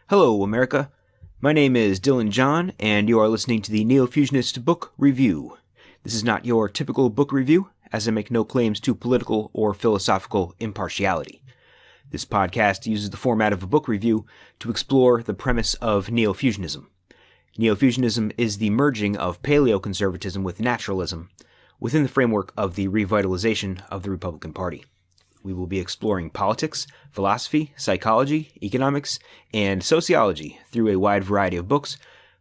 Hello, America. My name is Dylan John, and you are listening to the Neo-Fusionist Book Review. This is not your typical book review, as I make no claims to political or philosophical impartiality. This podcast uses the format of a book review to explore the premise of Neo-Fusionism. Neo-Fusionism is the merging of paleoconservatism with naturalism within the framework of the revitalization of the Republican Party. We will be exploring politics, philosophy, psychology, economics, and sociology through a wide variety of books,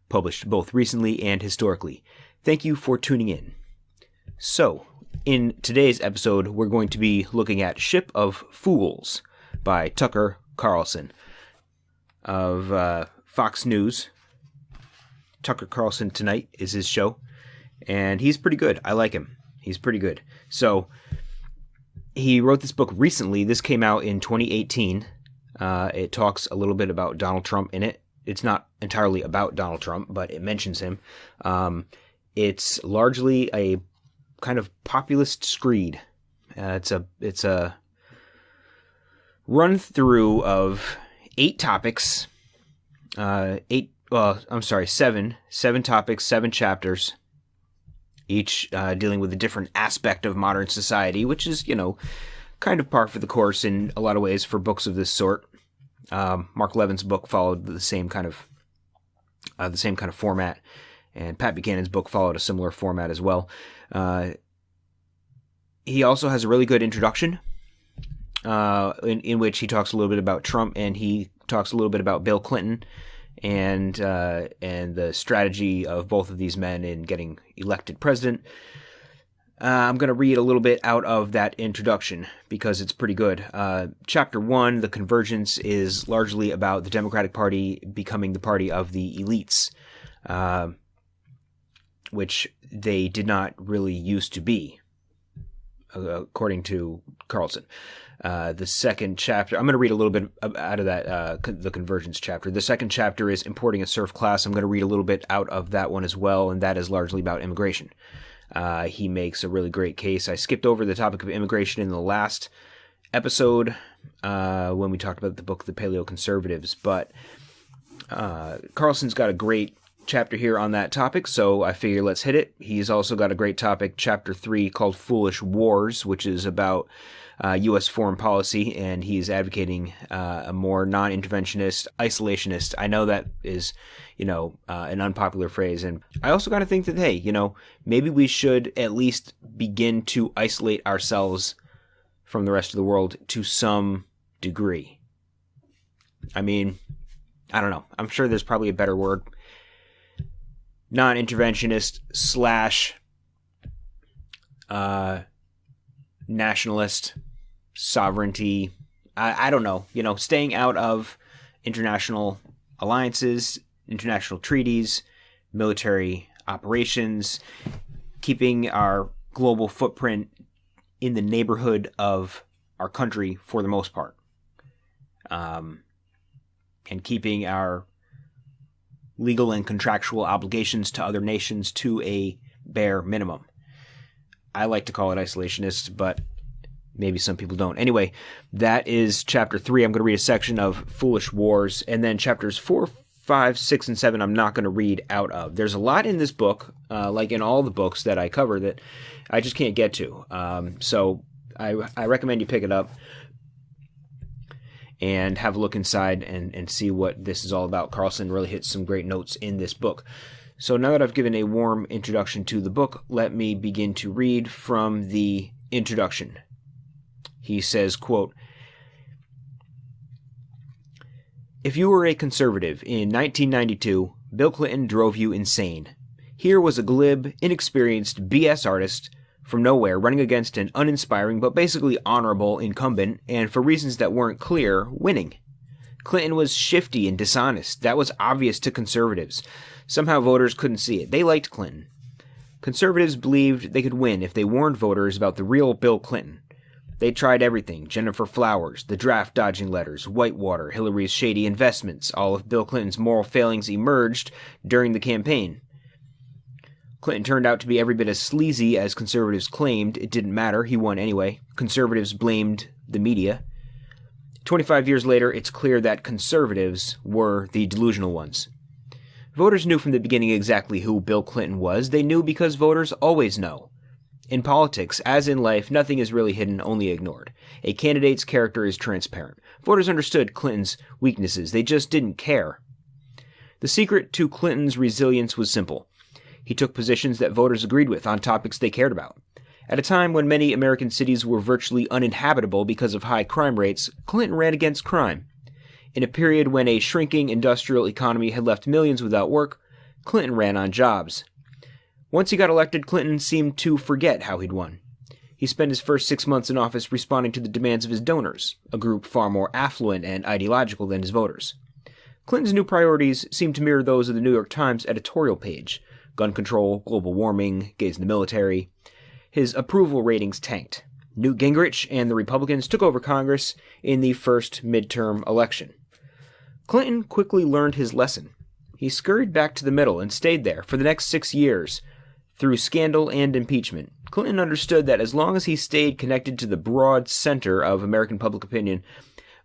published both recently and historically. Thank you for tuning in. So, in today's episode, we're going to be looking at Ship of Fools by Tucker Carlson of Fox News. Tucker Carlson Tonight is his show, and he's pretty good. I like him. He's pretty good. So, he wrote this book recently. This came out in 2018. It talks a little bit about Donald Trump in it. It's not entirely about Donald Trump, but it mentions him. It's largely a kind of populist screed. It's a run through of 8 topics. 7 topics, 7 chapters. Each dealing with a different aspect of modern society, which is, kind of par for the course in a lot of ways for books of this sort. Mark Levin's book followed the same kind of format, and Pat Buchanan's book followed a similar format as well. He also has a really good introduction, in which he talks a little bit about Trump, and he talks a little bit about Bill Clinton, and the strategy of both of these men in getting elected president. I'm going to read a little bit out of that introduction because it's pretty good. Chapter 1, The Convergence, is largely about the Democratic Party becoming the party of the elites, which they did not really used to be, according to Carlson. The second chapter, I'm going to read a little bit out of that, the Convergence chapter. The second chapter is Importing a Serf Class. I'm going to read a little bit out of that one as well, and that is largely about immigration. He makes a really great case. I skipped over the topic of immigration in the last episode when we talked about the book The Paleoconservatives, but Carlson's got a great chapter here on that topic, so I figure let's hit it. He's also got a great topic, chapter 3, called Foolish Wars, which is about U.S. foreign policy, and he's advocating a more non-interventionist, isolationist. I know that is, an unpopular phrase, and I also got to think that, hey, maybe we should at least begin to isolate ourselves from the rest of the world to some degree. I mean, I don't know. I'm sure there's probably a better word. Non-interventionist / nationalist, sovereignty, I don't know, staying out of international alliances, international treaties, military operations, keeping our global footprint in the neighborhood of our country for the most part, and keeping our legal and contractual obligations to other nations to a bare minimum. I like to call it isolationist, but maybe some people don't. Anyway, that is chapter 3. I'm going to read a section of Foolish Wars, and then chapters 4, 5, 6, and 7 I'm not going to read out of. There's a lot in this book, like in all the books that I cover, that I just can't get to. So I recommend you pick it up and have a look inside and see what this is all about. Carlson really hits some great notes in this book. So now that I've given a warm introduction to the book, let me begin to read from the introduction. He says, quote, "If you were a conservative in 1992, Bill Clinton drove you insane. Here was a glib, inexperienced BS artist from nowhere running against an uninspiring but basically honorable incumbent, and for reasons that weren't clear, winning. Clinton was shifty and dishonest. That was obvious to conservatives. Somehow voters couldn't see it. They liked Clinton. Conservatives believed they could win if they warned voters about the real Bill Clinton. They tried everything: Jennifer Flowers, the draft-dodging letters, Whitewater, Hillary's shady investments. All of Bill Clinton's moral failings emerged during the campaign. Clinton turned out to be every bit as sleazy as conservatives claimed. It didn't matter. He won anyway. Conservatives blamed the media. 25 years later, it's clear that conservatives were the delusional ones. Voters knew from the beginning exactly who Bill Clinton was. They knew because voters always know. In politics, as in life, nothing is really hidden, only ignored. A candidate's character is transparent. Voters understood Clinton's weaknesses. They just didn't care. The secret to Clinton's resilience was simple. He took positions that voters agreed with on topics they cared about. At a time when many American cities were virtually uninhabitable because of high crime rates, Clinton ran against crime. In a period when a shrinking industrial economy had left millions without work, Clinton ran on jobs. Once he got elected, Clinton seemed to forget how he'd won. He spent his first 6 months in office responding to the demands of his donors, a group far more affluent and ideological than his voters. Clinton's new priorities seemed to mirror those of the New York Times editorial page: gun control, global warming, gays in the military. His approval ratings tanked. Newt Gingrich and the Republicans took over Congress in the first midterm election. Clinton quickly learned his lesson. He scurried back to the middle and stayed there for the next 6 years, through scandal and impeachment. Clinton understood that as long as he stayed connected to the broad center of American public opinion,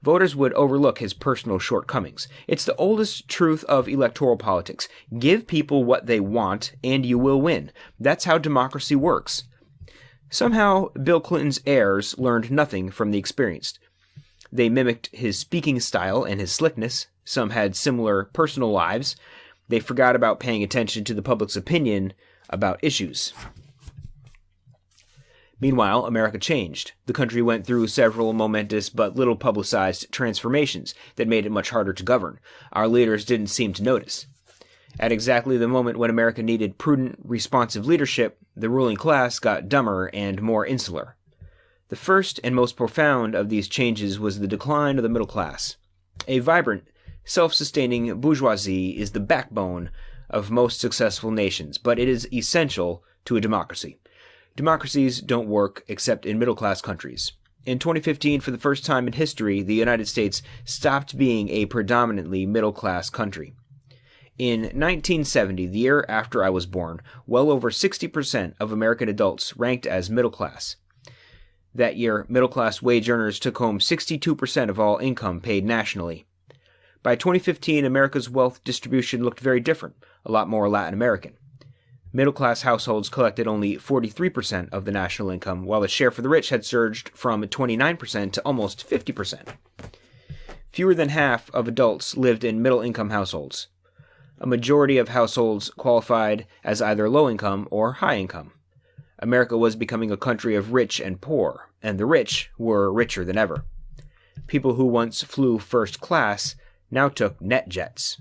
voters would overlook his personal shortcomings. It's the oldest truth of electoral politics. Give people what they want, and you will win. That's how democracy works. Somehow, Bill Clinton's heirs learned nothing from the experienced. They mimicked his speaking style and his slickness. Some had similar personal lives. They forgot about paying attention to the public's opinion about issues. Meanwhile, America changed. The country went through several momentous but little publicized transformations that made it much harder to govern. Our leaders didn't seem to notice. At exactly the moment when America needed prudent, responsive leadership, the ruling class got dumber and more insular. The first and most profound of these changes was the decline of the middle class. A vibrant, self-sustaining bourgeoisie is the backbone of most successful nations, but it is essential to a democracy. Democracies don't work except in middle-class countries. In 2015, for the first time in history, the United States stopped being a predominantly middle-class country. In 1970, the year after I was born, well over 60% of American adults ranked as middle class. That year, middle-class wage earners took home 62% of all income paid nationally. By 2015, America's wealth distribution looked very different, a lot more Latin American. Middle-class households collected only 43% of the national income, while the share for the rich had surged from 29% to almost 50%. Fewer than half of adults lived in middle-income households. A majority of households qualified as either low-income or high-income. America was becoming a country of rich and poor, and the rich were richer than ever. People who once flew first class now took net jets.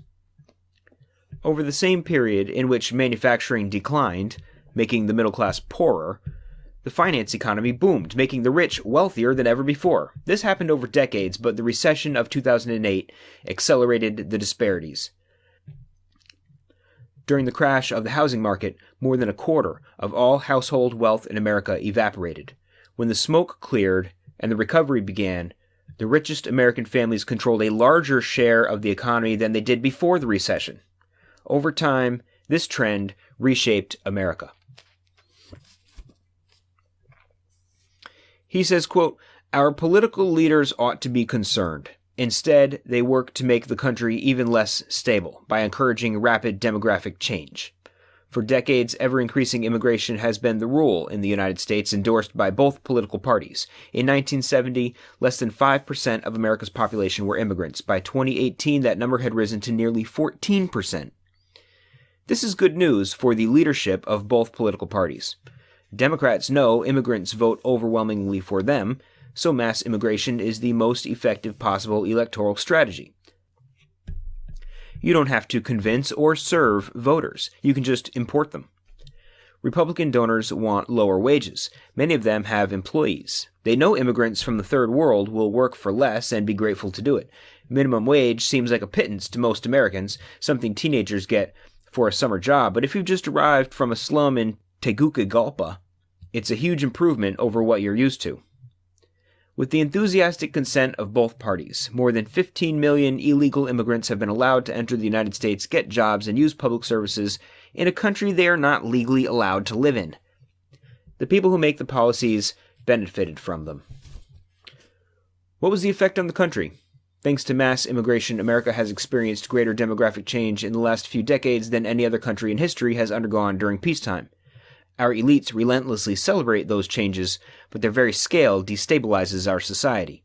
Over the same period in which manufacturing declined, making the middle class poorer, the finance economy boomed, making the rich wealthier than ever before. This happened over decades, but the recession of 2008 accelerated the disparities. During the crash of the housing market, more than a quarter of all household wealth in America evaporated. When the smoke cleared and the recovery began, the richest American families controlled a larger share of the economy than they did before the recession. Over time, this trend reshaped America. He says, quote, "Our political leaders ought to be concerned. Instead, they work to make the country even less stable by encouraging rapid demographic change. For decades, ever-increasing immigration has been the rule in the United States, endorsed by both political parties. In 1970, less than 5% of America's population were immigrants. By 2018, that number had risen to nearly 14%. This is good news for the leadership of both political parties. Democrats know immigrants vote overwhelmingly for them, so mass immigration is the most effective possible electoral strategy. You don't have to convince or serve voters. You can just import them. Republican donors want lower wages. Many of them have employees. They know immigrants from the third world will work for less and be grateful to do it. Minimum wage seems like a pittance to most Americans, something teenagers get for a summer job, but if you've just arrived from a slum in Tegucigalpa, it's a huge improvement over what you're used to. With the enthusiastic consent of both parties, more than 15 million illegal immigrants have been allowed to enter the United States, get jobs, and use public services in a country they are not legally allowed to live in. The people who make the policies benefited from them. What was the effect on the country? Thanks to mass immigration, America has experienced greater demographic change in the last few decades than any other country in history has undergone during peacetime. Our elites relentlessly celebrate those changes, but their very scale destabilizes our society.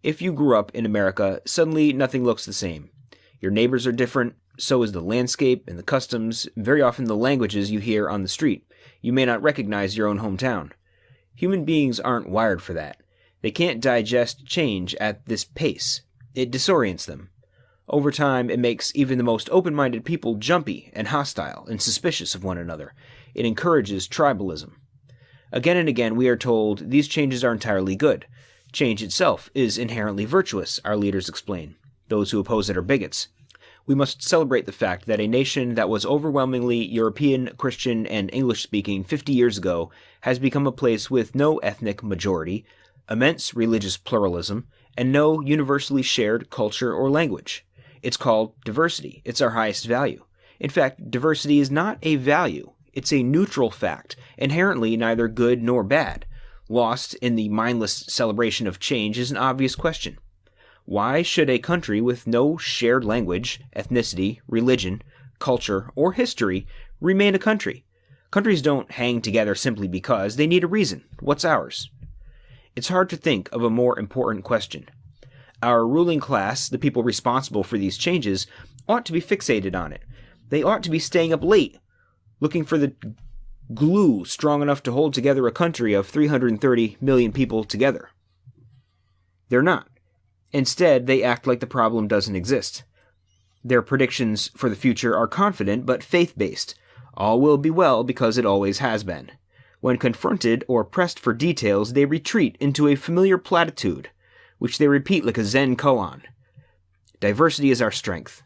If you grew up in America, suddenly nothing looks the same. Your neighbors are different, so is the landscape and the customs, and very often the languages you hear on the street. You may not recognize your own hometown. Human beings aren't wired for that. They can't digest change at this pace. It disorients them. Over time, it makes even the most open-minded people jumpy and hostile and suspicious of one another. It encourages tribalism. Again and again, we are told these changes are entirely good. Change itself is inherently virtuous, our leaders explain. Those who oppose it are bigots. We must celebrate the fact that a nation that was overwhelmingly European, Christian, and English-speaking 50 years ago has become a place with no ethnic majority, immense religious pluralism, and no universally shared culture or language. It's called diversity. It's our highest value. In fact, diversity is not a value. It's a neutral fact, inherently neither good nor bad. Lost in the mindless celebration of change is an obvious question. Why should a country with no shared language, ethnicity, religion, culture, or history remain a country? Countries don't hang together simply because. They need a reason. What's ours? It's hard to think of a more important question. Our ruling class, the people responsible for these changes, ought to be fixated on it. They ought to be staying up late, looking for the glue strong enough to hold together a country of 330 million people together. They're not. Instead, they act like the problem doesn't exist. Their predictions for the future are confident but faith-based. All will be well because it always has been. When confronted or pressed for details, they retreat into a familiar platitude, which they repeat like a Zen koan. Diversity is our strength.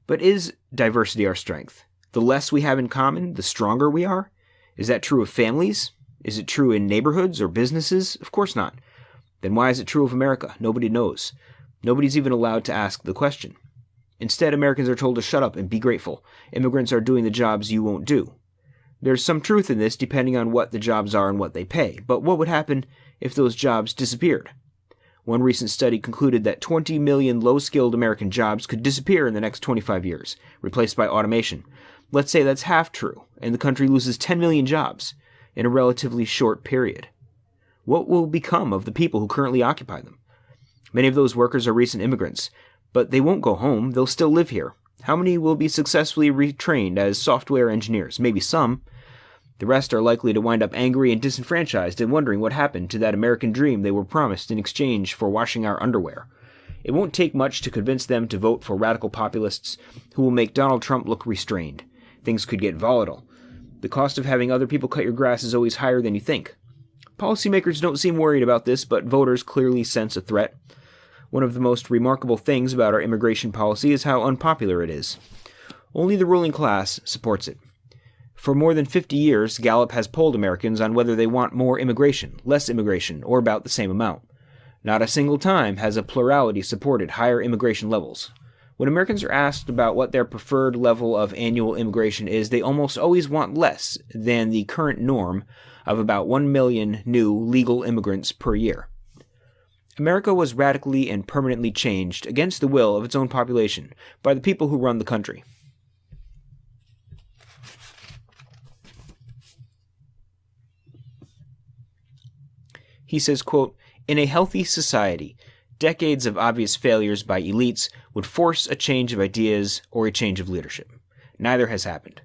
But is diversity our strength? The less we have in common, the stronger we are? Is that true of families? Is it true in neighborhoods or businesses? Of course not. Then why is it true of America? Nobody knows. Nobody's even allowed to ask the question. Instead, Americans are told to shut up and be grateful. Immigrants are doing the jobs you won't do. There's some truth in this depending on what the jobs are and what they pay. But what would happen if those jobs disappeared? One recent study concluded that 20 million low-skilled American jobs could disappear in the next 25 years, replaced by automation. Let's say that's half true, and the country loses 10 million jobs in a relatively short period. What will become of the people who currently occupy them? Many of those workers are recent immigrants, but they won't go home. They'll still live here. How many will be successfully retrained as software engineers? Maybe some. The rest are likely to wind up angry and disenfranchised and wondering what happened to that American dream they were promised in exchange for washing our underwear. It won't take much to convince them to vote for radical populists who will make Donald Trump look restrained. Things could get volatile. The cost of having other people cut your grass is always higher than you think. Policymakers don't seem worried about this, but voters clearly sense a threat. One of the most remarkable things about our immigration policy is how unpopular it is. Only the ruling class supports it. For more than 50 years, Gallup has polled Americans on whether they want more immigration, less immigration, or about the same amount. Not a single time has a plurality supported higher immigration levels. When Americans are asked about what their preferred level of annual immigration is, they almost always want less than the current norm of about 1 million new legal immigrants per year. America was radically and permanently changed against the will of its own population by the people who run the country. He says, quote, "In a healthy society, decades of obvious failures by elites would force a change of ideas or a change of leadership. Neither has happened.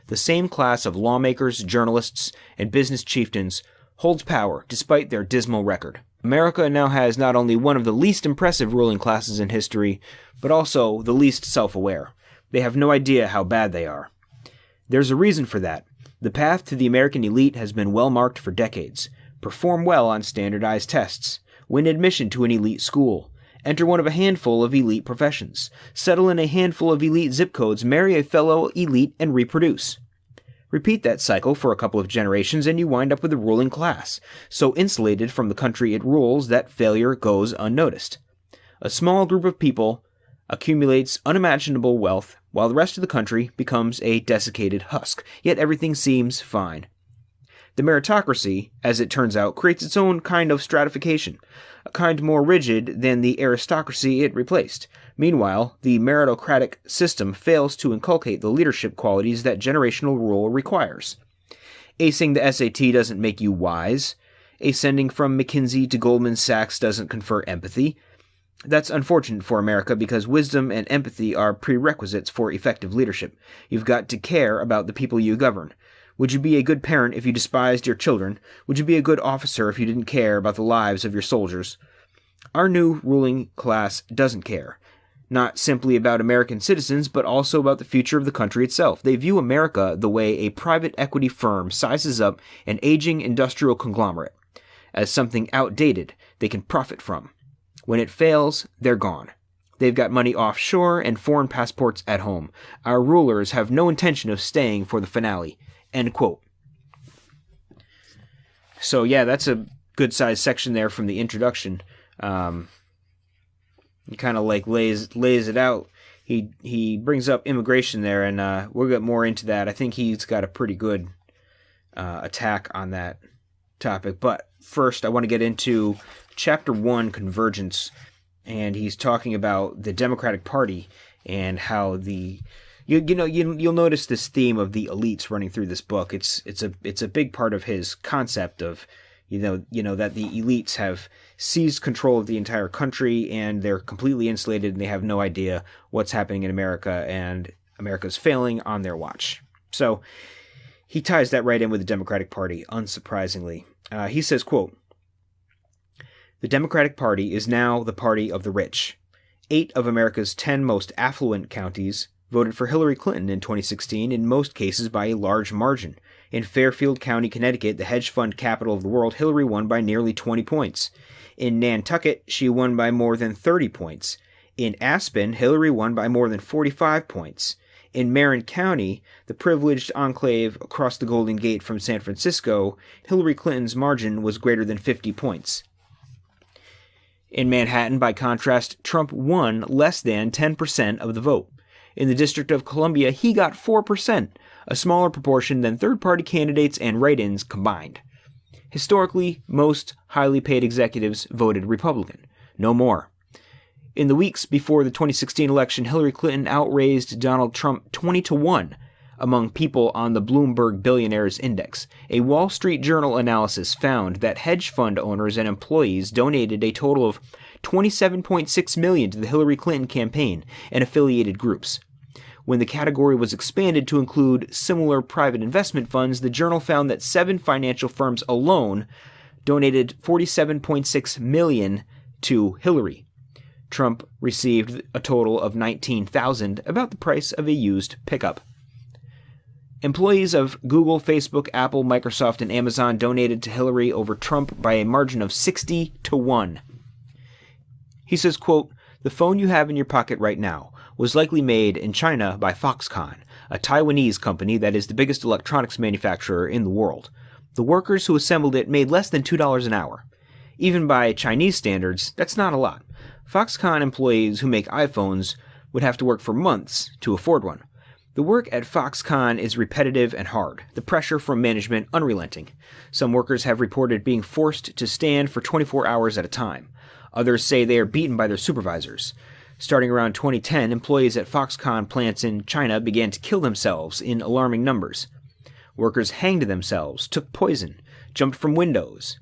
The same class of lawmakers, journalists, and business chieftains holds power despite their dismal record. America now has not only one of the least impressive ruling classes in history, but also the least self-aware. They have no idea how bad they are. There's a reason for that. The path to the American elite has been well marked for decades. Perform well on standardized tests. Win admission to an elite school. Enter one of a handful of elite professions. Settle in a handful of elite zip codes, marry a fellow elite, and reproduce. Repeat that cycle for a couple of generations and you wind up with a ruling class, so insulated from the country it rules that failure goes unnoticed. A small group of people accumulates unimaginable wealth while the rest of the country becomes a desiccated husk, yet everything seems fine. The meritocracy, as it turns out, creates its own kind of stratification. a kind more rigid than the aristocracy it replaced. Meanwhile, the meritocratic system fails to inculcate the leadership qualities that generational rule requires. Acing the SAT doesn't make you wise. Ascending from McKinsey to Goldman Sachs doesn't confer empathy. That's unfortunate for America because wisdom and empathy are prerequisites for effective leadership. You've got to care about the people you govern. Would you be a good parent if you despised your children? Would you be a good officer if you didn't care about the lives of your soldiers? Our new ruling class doesn't care. Not simply about American citizens, but also about the future of the country itself. They view America the way a private equity firm sizes up an aging industrial conglomerate, as something outdated they can profit from. When it fails, they're gone. They've got money offshore and foreign passports at home. Our rulers have no intention of staying for the finale. End quote. So yeah, that's a good-sized section there from the introduction. He kind of like lays it out. He brings up immigration there, and we'll get more into that. I think he's got a pretty good attack on that topic. But first, I want to get into Chapter 1, Convergence, and he's talking about the Democratic Party and how you'll notice this theme of the elites running through this book. It's a big part of his concept of you know that the elites have seized control of the entire country and they're completely insulated and they have no idea what's happening in America, and America's failing on their watch. So he ties that right in with the Democratic Party, unsurprisingly. He says, quote, "The Democratic Party is now the party of the rich. 8 of America's 10 most affluent counties voted for Hillary Clinton in 2016, in most cases by a large margin. In Fairfield County, Connecticut, the hedge fund capital of the world, Hillary won by nearly 20 points. In Nantucket, she won by more than 30 points. In Aspen, Hillary won by more than 45 points. In Marin County, the privileged enclave across the Golden Gate from San Francisco, Hillary Clinton's margin was greater than 50 points. In Manhattan, by contrast, Trump won less than 10% of the vote. In the District of Columbia, he got 4%, a smaller proportion than third-party candidates and write-ins combined. Historically, most highly paid executives voted Republican. No more. In the weeks before the 2016 election, Hillary Clinton outraised Donald Trump 20-1 among people on the Bloomberg Billionaires Index. A Wall Street Journal analysis found that hedge fund owners and employees donated a total of $27.6 million to the Hillary Clinton campaign and affiliated groups. When the category was expanded to include similar private investment funds, the journal found that 7 financial firms alone donated $47.6 million to Hillary. Trump received a total of $19,000, about the price of a used pickup. Employees of Google, Facebook, Apple, Microsoft, and Amazon donated to Hillary over Trump by a margin of 60-1. He says, quote, "The phone you have in your pocket right now was likely made in China by Foxconn, a Taiwanese company that is the biggest electronics manufacturer in the world. The workers who assembled it made less than $2 an hour. Even by Chinese standards, that's not a lot. Foxconn employees who make iPhones would have to work for months to afford one. The work at Foxconn is repetitive and hard, the pressure from management unrelenting. Some workers have reported being forced to stand for 24 hours at a time. Others say they are beaten by their supervisors. Starting around 2010, employees at Foxconn plants in China began to kill themselves in alarming numbers. Workers hanged themselves, took poison, jumped from windows.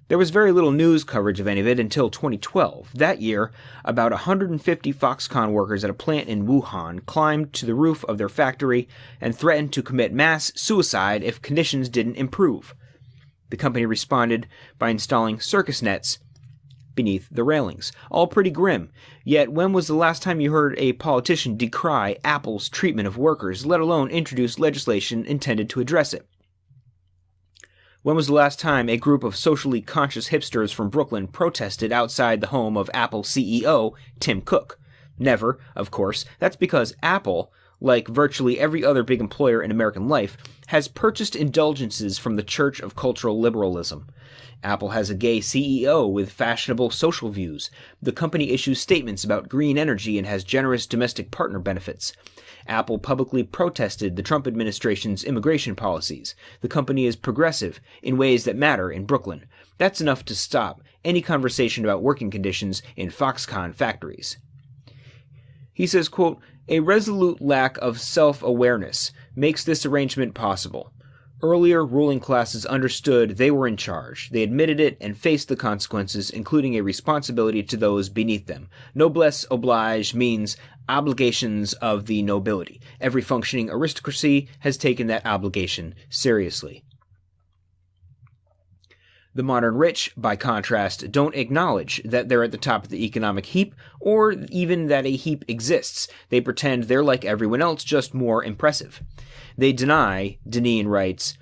There was very little news coverage of any of it until 2012. That year, about 150 Foxconn workers at a plant in Wuhan climbed to the roof of their factory and threatened to commit mass suicide if conditions didn't improve. The company responded by installing circus nets beneath the railings. All pretty grim. Yet when was the last time you heard a politician decry Apple's treatment of workers, let alone introduce legislation intended to address it? When was the last time a group of socially conscious hipsters from Brooklyn protested outside the home of Apple CEO Tim Cook? Never, of course. That's because Apple, like virtually every other big employer in American life, has purchased indulgences from the Church of Cultural Liberalism. Apple has a gay CEO with fashionable social views. The company issues statements about green energy and has generous domestic partner benefits. Apple publicly protested the Trump administration's immigration policies. The company is progressive in ways that matter in Brooklyn. That's enough to stop any conversation about working conditions in Foxconn factories. He says, quote, "A resolute lack of self-awareness makes this arrangement possible. Earlier ruling classes understood they were in charge. They admitted it and faced the consequences, including a responsibility to those beneath them. Noblesse oblige means obligations of the nobility. Every functioning aristocracy has taken that obligation seriously. The modern rich, by contrast, don't acknowledge that they're at the top of the economic heap, or even that a heap exists. They pretend they're like everyone else, just more impressive. They deny," Deneen writes,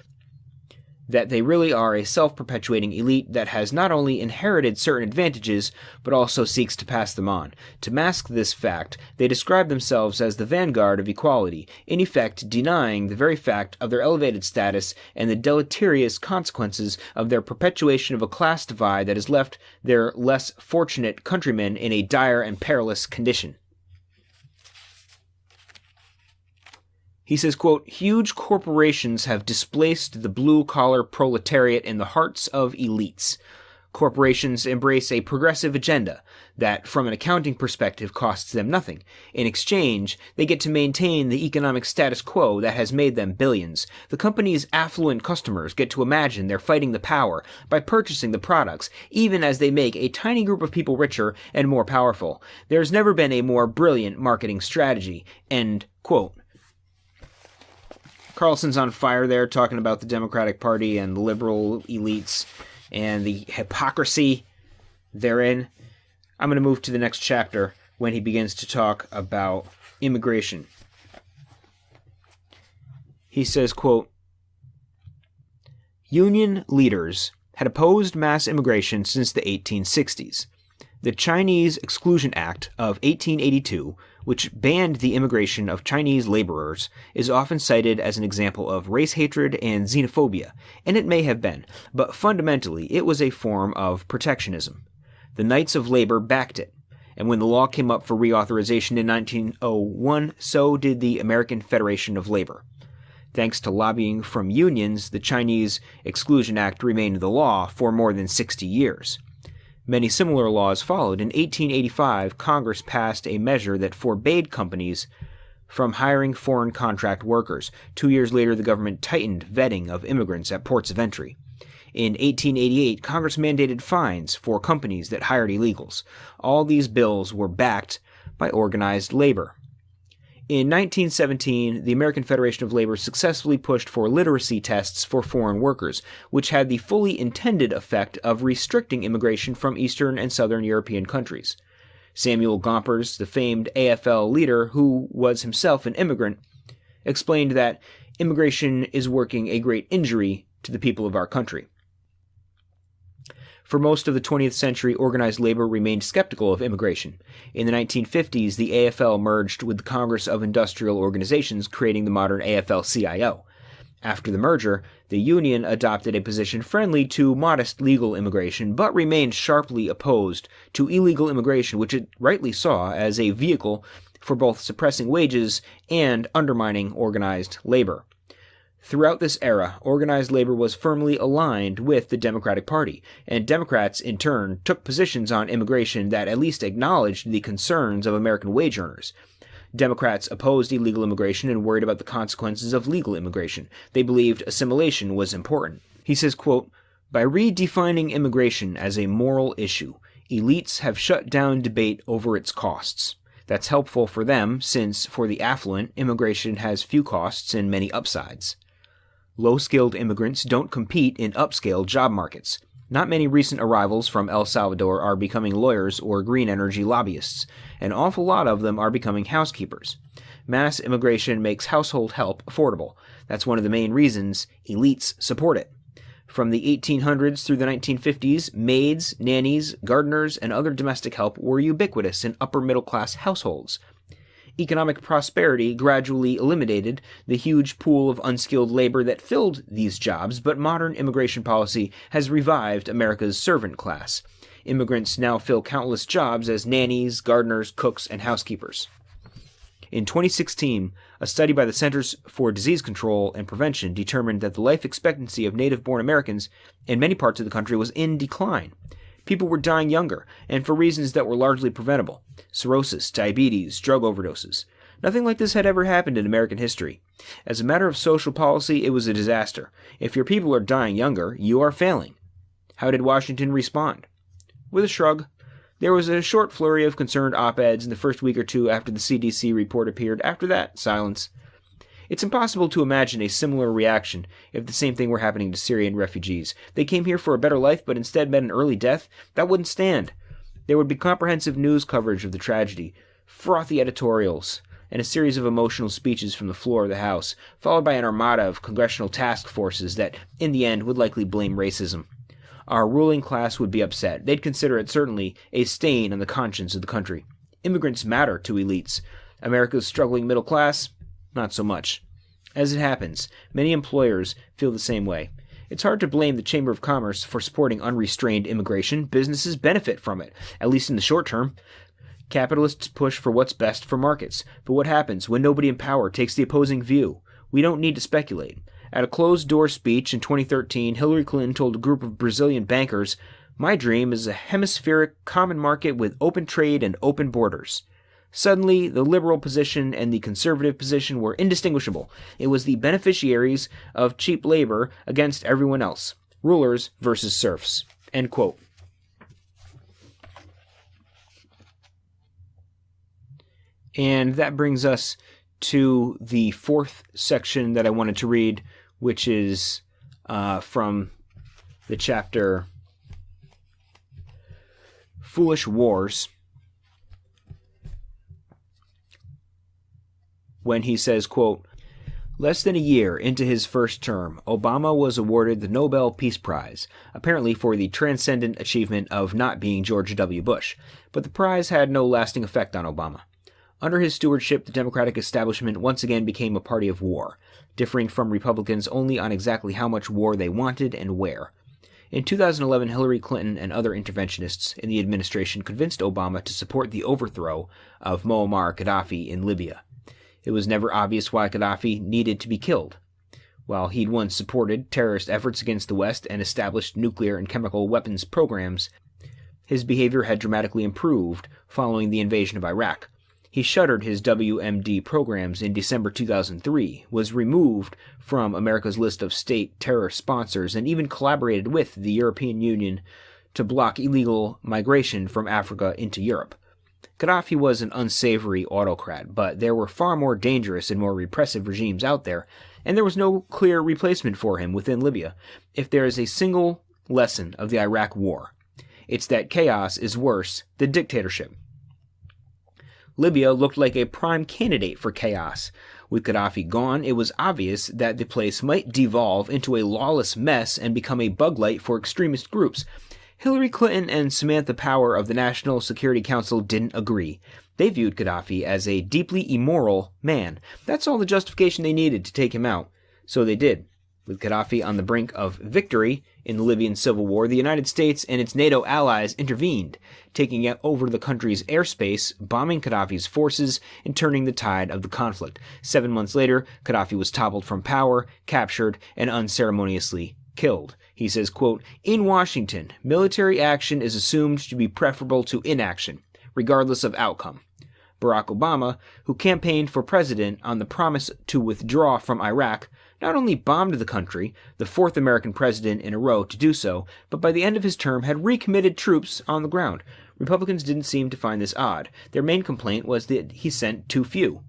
"that they really are a self-perpetuating elite that has not only inherited certain advantages, but also seeks to pass them on. To mask this fact, they describe themselves as the vanguard of equality, in effect denying the very fact of their elevated status and the deleterious consequences of their perpetuation of a class divide that has left their less fortunate countrymen in a dire and perilous condition." He says, quote, "Huge corporations have displaced the blue-collar proletariat in the hearts of elites. Corporations embrace a progressive agenda that, from an accounting perspective, costs them nothing. In exchange, they get to maintain the economic status quo that has made them billions. The company's affluent customers get to imagine they're fighting the power by purchasing the products, even as they make a tiny group of people richer and more powerful. There's never been a more brilliant marketing strategy." End quote. Carlson's on fire there, talking about the Democratic Party and the liberal elites and the hypocrisy therein. I'm going to move to the next chapter when he begins to talk about immigration. He says, quote, "Union leaders had opposed mass immigration since the 1860s. The Chinese Exclusion Act of 1882, which banned the immigration of Chinese laborers, is often cited as an example of race hatred and xenophobia, and it may have been, but fundamentally it was a form of protectionism. The Knights of Labor backed it, and when the law came up for reauthorization in 1901, so did the American Federation of Labor. Thanks to lobbying from unions, the Chinese Exclusion Act remained the law for more than 60 years. Many similar laws followed. In 1885, Congress passed a measure that forbade companies from hiring foreign contract workers. 2 years later, the government tightened vetting of immigrants at ports of entry. In 1888, Congress mandated fines for companies that hired illegals. All these bills were backed by organized labor. In 1917, the American Federation of Labor successfully pushed for literacy tests for foreign workers, which had the fully intended effect of restricting immigration from Eastern and Southern European countries. Samuel Gompers, the famed AFL leader, who was himself an immigrant, explained that immigration is working a great injury to the people of our country. For most of the 20th century, organized labor remained skeptical of immigration. In the 1950s, the AFL merged with the Congress of Industrial Organizations, creating the modern AFL-CIO. After the merger, the union adopted a position friendly to modest legal immigration, but remained sharply opposed to illegal immigration, which it rightly saw as a vehicle for both suppressing wages and undermining organized labor. Throughout this era, organized labor was firmly aligned with the Democratic Party, and Democrats, in turn, took positions on immigration that at least acknowledged the concerns of American wage earners. Democrats opposed illegal immigration and worried about the consequences of legal immigration. They believed assimilation was important. He says, quote, "By redefining immigration as a moral issue, elites have shut down debate over its costs. That's helpful for them, since, for the affluent, immigration has few costs and many upsides. Low-skilled immigrants don't compete in upscale job markets. Not many recent arrivals from El Salvador are becoming lawyers or green energy lobbyists. An awful lot of them are becoming housekeepers. Mass immigration makes household help affordable. That's one of the main reasons elites support it. From the 1800s through the 1950s, maids, nannies, gardeners, and other domestic help were ubiquitous in upper-middle-class households. Economic prosperity gradually eliminated the huge pool of unskilled labor that filled these jobs, but modern immigration policy has revived America's servant class. Immigrants now fill countless jobs as nannies, gardeners, cooks, and housekeepers. In 2016, a study by the Centers for Disease Control and Prevention determined that the life expectancy of native-born Americans in many parts of the country was in decline. People were dying younger, and for reasons that were largely preventable. Cirrhosis, diabetes, drug overdoses. Nothing like this had ever happened in American history. As a matter of social policy, it was a disaster. If your people are dying younger, you are failing. How did Washington respond? With a shrug. There was a short flurry of concerned op-eds in the first week or two after the CDC report appeared. After that, silence. It's impossible to imagine a similar reaction if the same thing were happening to Syrian refugees. They came here for a better life, but instead met an early death. That wouldn't stand. There would be comprehensive news coverage of the tragedy, frothy editorials, and a series of emotional speeches from the floor of the House, followed by an armada of congressional task forces that, in the end, would likely blame racism. Our ruling class would be upset. They'd consider it certainly a stain on the conscience of the country. Immigrants matter to elites. America's struggling middle class? Not so much. As it happens, many employers feel the same way. It's hard to blame the Chamber of Commerce for supporting unrestrained immigration. Businesses benefit from it, at least in the short term. Capitalists push for what's best for markets. But what happens when nobody in power takes the opposing view? We don't need to speculate. At a closed-door speech in 2013, Hillary Clinton told a group of Brazilian bankers, "My dream is a hemispheric common market with open trade and open borders." Suddenly, the liberal position and the conservative position were indistinguishable. It was the beneficiaries of cheap labor against everyone else. Rulers versus serfs. End quote. And that brings us to the fourth section that I wanted to read, which is from the chapter Foolish Wars, when he says, quote, "Less than a year into his first term, Obama was awarded the Nobel Peace Prize, apparently for the transcendent achievement of not being George W. Bush, but the prize had no lasting effect on Obama. Under his stewardship, the Democratic establishment once again became a party of war, differing from Republicans only on exactly how much war they wanted and where. In 2011, Hillary Clinton and other interventionists in the administration convinced Obama to support the overthrow of Muammar Gaddafi in Libya. It was never obvious why Gaddafi needed to be killed. While he'd once supported terrorist efforts against the West and established nuclear and chemical weapons programs, his behavior had dramatically improved following the invasion of Iraq. He shuttered his WMD programs in December 2003, was removed from America's list of state terror sponsors, and even collaborated with the European Union to block illegal migration from Africa into Europe. Gaddafi was an unsavory autocrat, but there were far more dangerous and more repressive regimes out there, and there was no clear replacement for him within Libya. If there is a single lesson of the Iraq War, it's that chaos is worse than dictatorship. Libya looked like a prime candidate for chaos. With Gaddafi gone, it was obvious that the place might devolve into a lawless mess and become a bug light for extremist groups. Hillary Clinton and Samantha Power of the National Security Council didn't agree. They viewed Gaddafi as a deeply immoral man. That's all the justification they needed to take him out. So they did. With Gaddafi on the brink of victory in the Libyan civil war, the United States and its NATO allies intervened, taking over the country's airspace, bombing Gaddafi's forces, and turning the tide of the conflict. 7 months later, Gaddafi was toppled from power, captured, and unceremoniously killed. He says, quote, "In Washington, military action is assumed to be preferable to inaction, regardless of outcome. Barack Obama, who campaigned for president on the promise to withdraw from Iraq, not only bombed the country, the fourth American president in a row to do so, but by the end of his term had recommitted troops on the ground. Republicans didn't seem to find this odd. Their main complaint was that he sent too few.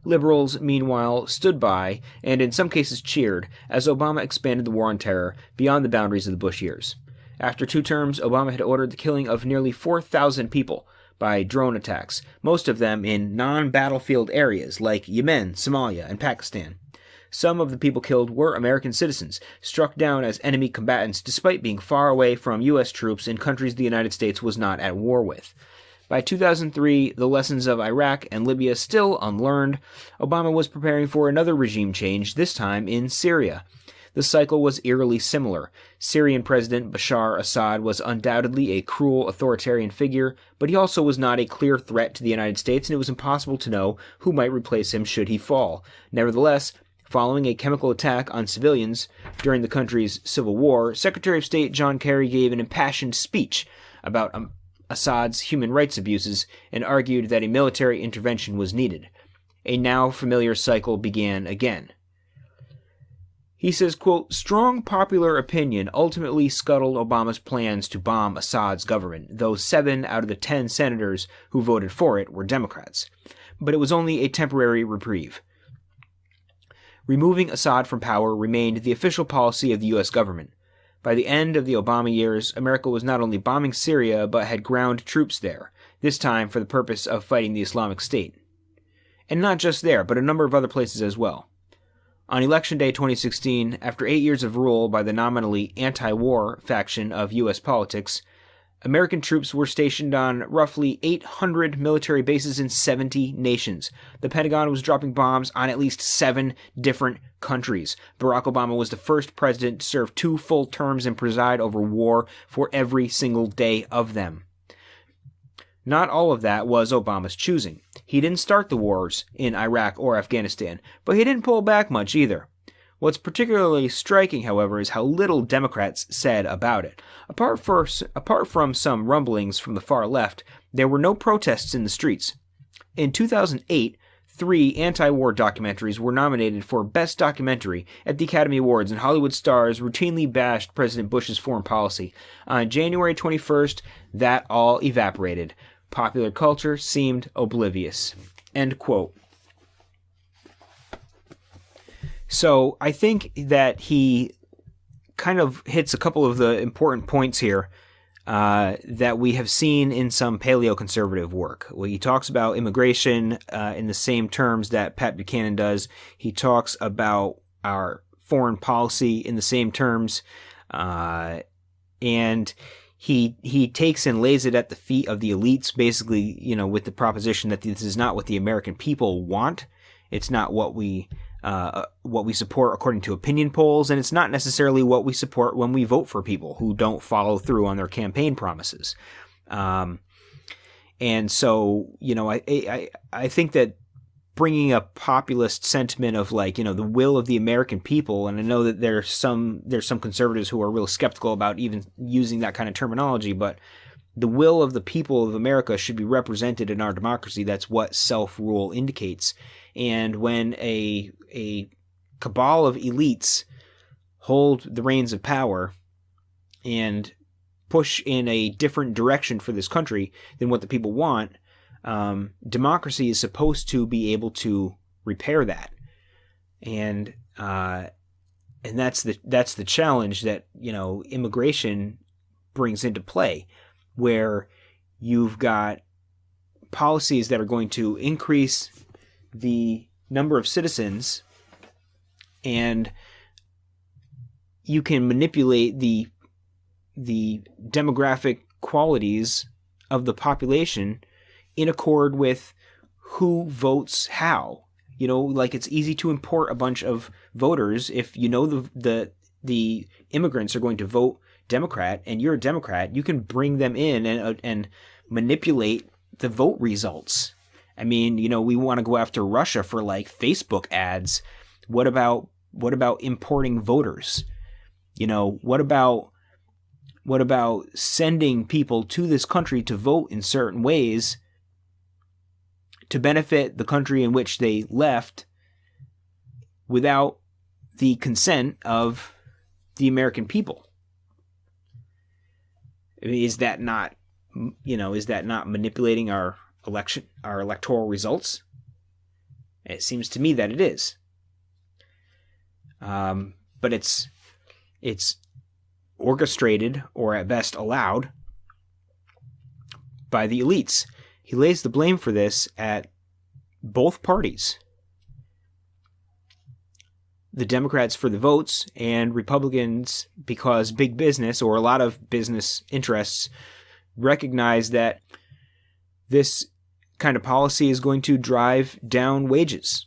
Liberals, meanwhile, stood by and in some cases cheered as Obama expanded the war on terror beyond the boundaries of the Bush years. After 2 terms, Obama had ordered the killing of nearly 4,000 people by drone attacks, most of them in non-battlefield areas like Yemen, Somalia, and Pakistan. Some of the people killed were American citizens, struck down as enemy combatants despite being far away from U.S. troops in countries the United States was not at war with. By 2003, the lessons of Iraq and Libya still unlearned, Obama was preparing for another regime change, this time in Syria. The cycle was eerily similar. Syrian President Bashar Assad was undoubtedly a cruel authoritarian figure, but he also was not a clear threat to the United States, and it was impossible to know who might replace him should he fall. Nevertheless, Following a chemical attack on civilians during the country's civil war, Secretary of State John Kerry gave an impassioned speech about Assad's human rights abuses and argued that a military intervention was needed. A now familiar cycle began again. He says, quote, "Strong popular opinion ultimately scuttled Obama's plans to bomb Assad's government, though 7 out of the 10 senators who voted for it were Democrats. But it was only a temporary reprieve. Removing Assad from power remained the official policy of the U.S. government. By the end of the Obama years, America was not only bombing Syria, but had ground troops there, this time for the purpose of fighting the Islamic State. And not just there, but a number of other places as well. On Election Day 2016, after 8 years of rule by the nominally anti-war faction of U.S. politics, American troops were stationed on roughly 800 military bases in 70 nations. The Pentagon was dropping bombs on at least 7 different countries. Barack Obama was the first president to serve 2 full terms and preside over war for every single day of them. Not all of that was Obama's choosing. He didn't start the wars in Iraq or Afghanistan, but he didn't pull back much either. What's particularly striking, however, is how little Democrats said about it. Apart from some rumblings from the far left, there were no protests in the streets. In 2008, 3 anti-war documentaries were nominated for Best Documentary at the Academy Awards, and Hollywood stars routinely bashed President Bush's foreign policy. On January 21st, that all evaporated. Popular culture seemed oblivious." End quote. So I think that he kind of hits a couple of the important points here that we have seen in some paleoconservative work. Well, he talks about immigration in the same terms that Pat Buchanan does. He talks about our foreign policy in the same terms, and he takes and lays it at the feet of the elites, basically, with the proposition that this is not what the American people want. It's not what we support according to opinion polls, and it's not necessarily what we support when we vote for people who don't follow through on their campaign promises. And so, I think that bringing a populist sentiment of the will of the American people, and I know that there's some conservatives who are real skeptical about even using that kind of terminology, but the will of the people of America should be represented in our democracy. That's what self-rule indicates. And when a cabal of elites hold the reins of power and push in a different direction for this country than what the people want, democracy is supposed to be able to repair that. And that's the challenge that, immigration brings into play, where you've got policies that are going to increase the number of citizens, and you can manipulate the demographic qualities of the population in accord with who votes how. It's easy to import a bunch of voters if the immigrants are going to vote Democrat and you're a Democrat. You can bring them in and manipulate the vote results. I mean, we want to go after Russia for Facebook ads. What about importing voters? What about sending people to this country to vote in certain ways to benefit the country in which they left without the consent of the American people? I mean, is that not manipulating our electoral results? It seems to me that it is. But it's orchestrated, or at best allowed, by the elites. He lays the blame for this at both parties. The Democrats for the votes, and Republicans because big business, or a lot of business interests, recognize that this kind of policy is going to drive down wages.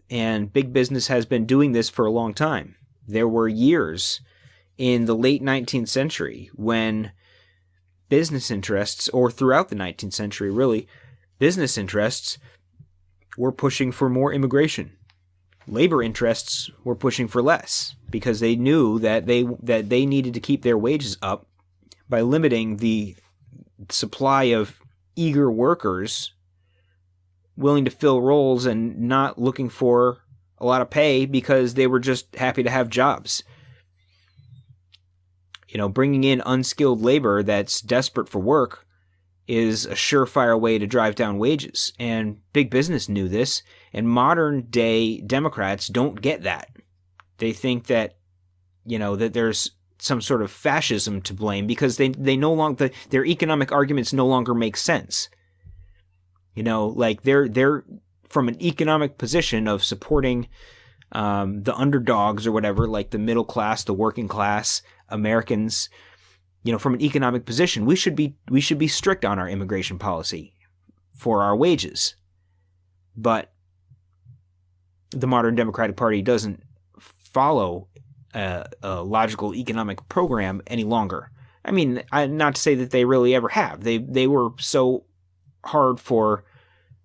And big business has been doing this for a long time. There were years in the late 19th century when business interests, or throughout the 19th century really, business interests were pushing for more immigration. labor interests were pushing for less because they knew that they needed to keep their wages up by limiting the supply of eager workers willing to fill roles and not looking for a lot of pay because they were just happy to have jobs. Bringing in unskilled labor that's desperate for work is a surefire way to drive down wages. And big business knew this, and modern day Democrats don't get that. They think that, that there's some sort of fascism to blame because they no longer, their economic arguments no longer make sense. They're from an economic position of supporting the underdogs or whatever, like the middle class, the working class Americans. From an economic position, we should be strict on our immigration policy for our wages. But the modern Democratic Party doesn't follow a logical economic program any longer. I mean, not to say that they really ever have. They were so hard for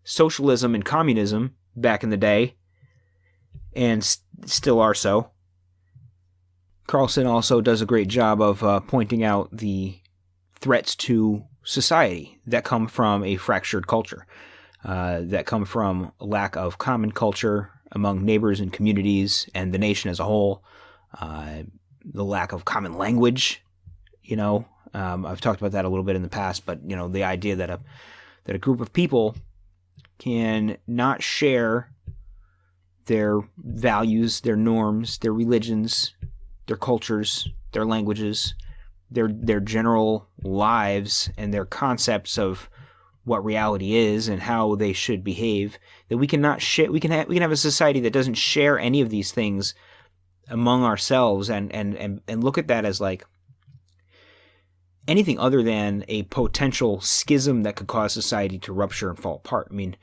socialism and communism back in the day, and still are so. Carlson also does a great job of pointing out the threats to society that come from a fractured culture, that come from a lack of common culture among neighbors and communities and the nation as a whole, the lack of common language. I've talked about that a little bit in the past, but the idea that a group of people can not share their values, their norms, their religions, their cultures, their languages, their general lives, and their concepts of what reality is and how they should behave, that we cannot share. We can have a society that doesn't share any of these things among ourselves, and look at that as like anything other than a potential schism that could cause society to rupture and fall apart. I mean,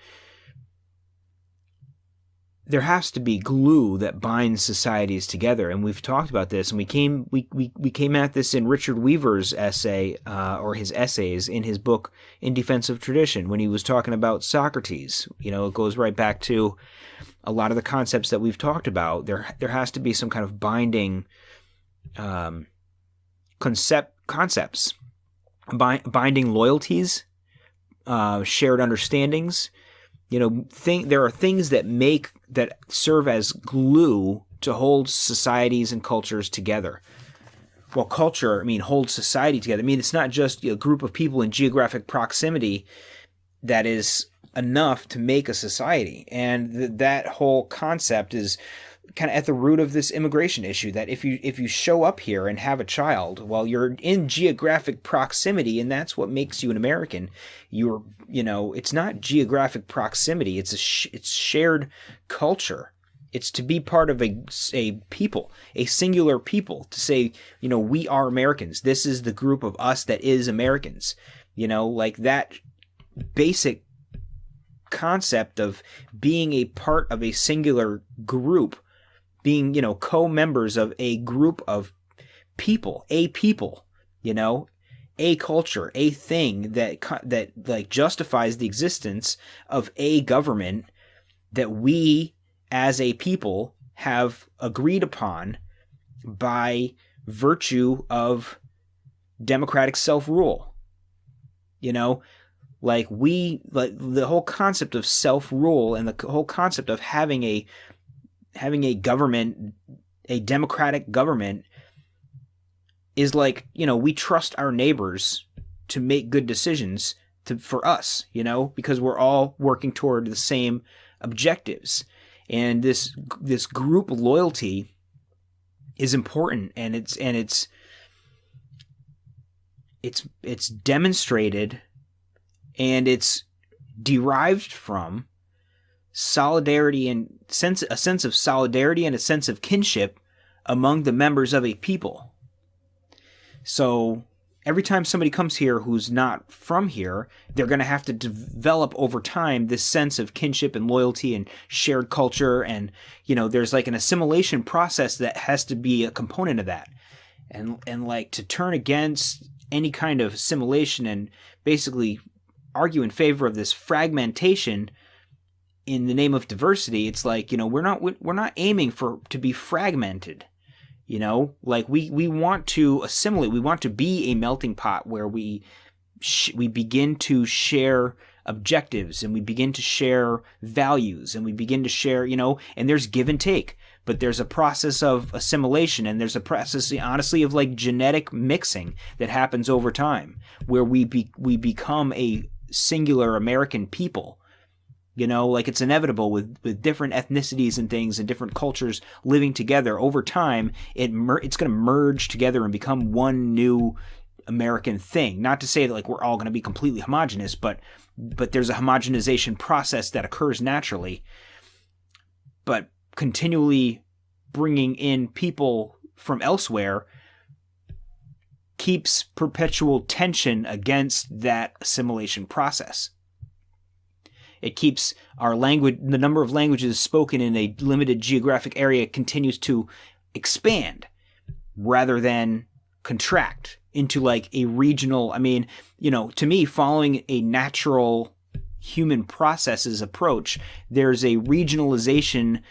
there has to be glue that binds societies together, and we've talked about this, and we came at this in Richard Weaver's essay, or his essays in his book In Defense of Tradition, when he was talking about Socrates. It goes right back to a lot of the concepts that we've talked about. There has to be some kind of binding concepts, binding loyalties, shared understandings. There are things that serve as glue to hold societies and cultures together. Well, culture, holds society together. It's not just a group of people in geographic proximity that is enough to make a society. And that whole concept is kind of at the root of this immigration issue, that if you show up here and have a child, well, you're in geographic proximity, and that's what makes you an American. It's not geographic proximity. It's shared culture. It's to be part of a people, a singular people, to say, we are Americans. This is the group of us that is Americans. Like that basic concept of being a part of a singular group, being, co-members of a group of people, a culture, a thing that like justifies the existence of a government that we as a people have agreed upon by virtue of democratic self-rule. Like the whole concept of self-rule and the whole concept of having a government, a democratic government, is like, we trust our neighbors to make good decisions for us, because we're all working toward the same objectives. And this group loyalty is important, and it's demonstrated, and it's derived from solidarity and a sense of solidarity and a sense of kinship among the members of a people. So every time somebody comes here who's not from here, they're going to have to develop over time this sense of kinship and loyalty and shared culture. And, there's like an assimilation process that has to be a component of that. And like to turn against any kind of assimilation and basically argue in favor of this fragmentation in the name of diversity, it's like, we're not aiming to be fragmented. Like we want to assimilate. We want to be a melting pot where we begin to share objectives, and we begin to share values, and we begin to share, and there's give and take, but there's a process of assimilation, and there's a process, honestly, of like genetic mixing that happens over time, where we become a singular American people. Like it's inevitable with different ethnicities and things and different cultures living together over time. It's going to merge together and become one new American thing. Not to say that like we're all going to be completely homogenous, but there's a homogenization process that occurs naturally. But continually bringing in people from elsewhere keeps perpetual tension against that assimilation process. It keeps our language, the number of languages spoken in a limited geographic area continues to expand rather than contract into like a regional. I mean, to me, following a natural human processes approach, there's a regionalization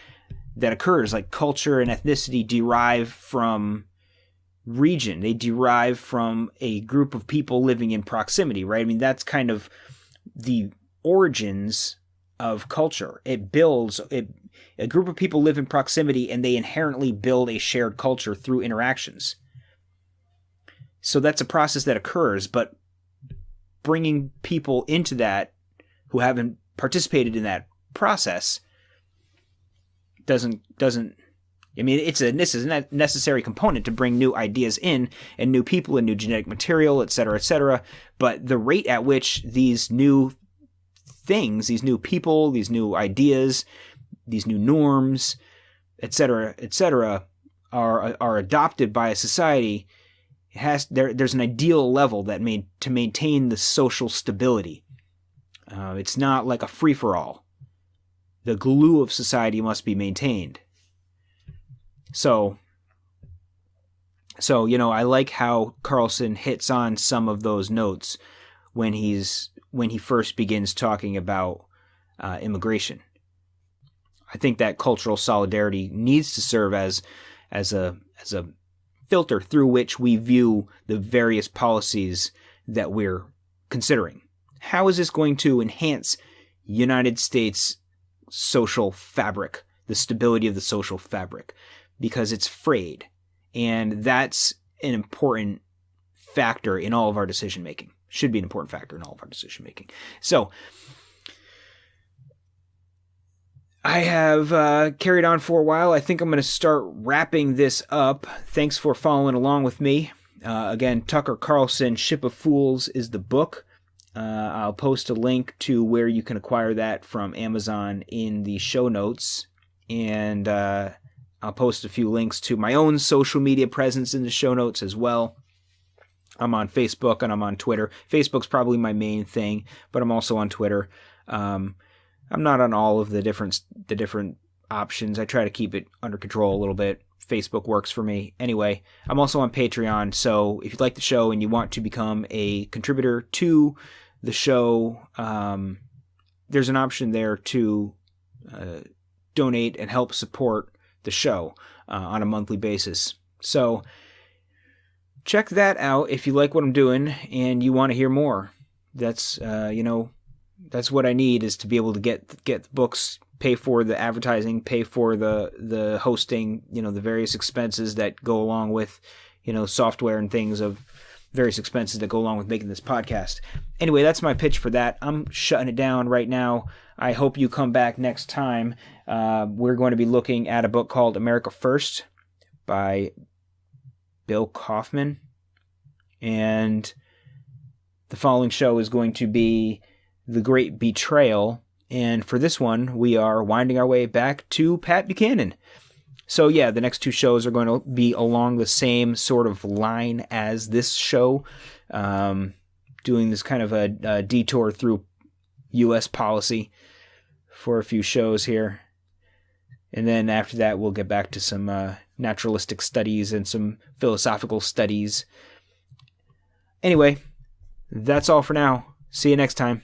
that occurs. Like culture and ethnicity derive from region. They derive from a group of people living in proximity, right? I mean, that's kind of the origins of culture. A group of people live in proximity, and they inherently build a shared culture through interactions. So that's a process that occurs, but bringing people into that who haven't participated in that process doesn't. I mean, this is a necessary component to bring new ideas in, and new people and new genetic material, et cetera, but the rate at which these new things, these new people, these new ideas, these new norms, et cetera, are adopted by a society, there's an ideal level to maintain the social stability. It's not like a free-for-all. The glue of society must be maintained. So I like how Carlson hits on some of those notes when he first begins talking about immigration. I think that cultural solidarity needs to serve as a filter through which we view the various policies that we're considering. How is this going to enhance United States social fabric, the stability of the social fabric? Because it's frayed, and that's an important factor in all of our decision making. Should be an important factor in all of our decision making. So I have carried on for a while. I think I'm going to start wrapping this up. Thanks for following along with me. Again, Tucker Carlson, Ship of Fools is the book. I'll post a link to where you can acquire that from Amazon in the show notes. And I'll post a few links to my own social media presence in the show notes as well. I'm on Facebook and I'm on Twitter. Facebook's probably my main thing, but I'm also on Twitter. I'm not on all of the different options. I try to keep it under control a little bit. Facebook works for me. Anyway, I'm also on Patreon, so if you like the show and you want to become a contributor to the show, there's an option there to donate and help support the show on a monthly basis. So check that out if you like what I'm doing and you want to hear more. That's that's what I need, is to be able to get the books, pay for the advertising, pay for the hosting, the various expenses that go along with, software and things of various expenses that go along with making this podcast. Anyway, that's my pitch for that. I'm shutting it down right now. I hope you come back next time. We're going to be looking at a book called America First by Bill Kaufman. And the following show is going to be The Great Betrayal. And for this one, we are winding our way back to Pat Buchanan. So yeah, the next two shows are going to be along the same sort of line as this show, doing this kind of a detour through U.S. policy for a few shows here. And then after that, we'll get back to some naturalistic studies and some philosophical studies. Anyway, that's all for now. See you next time.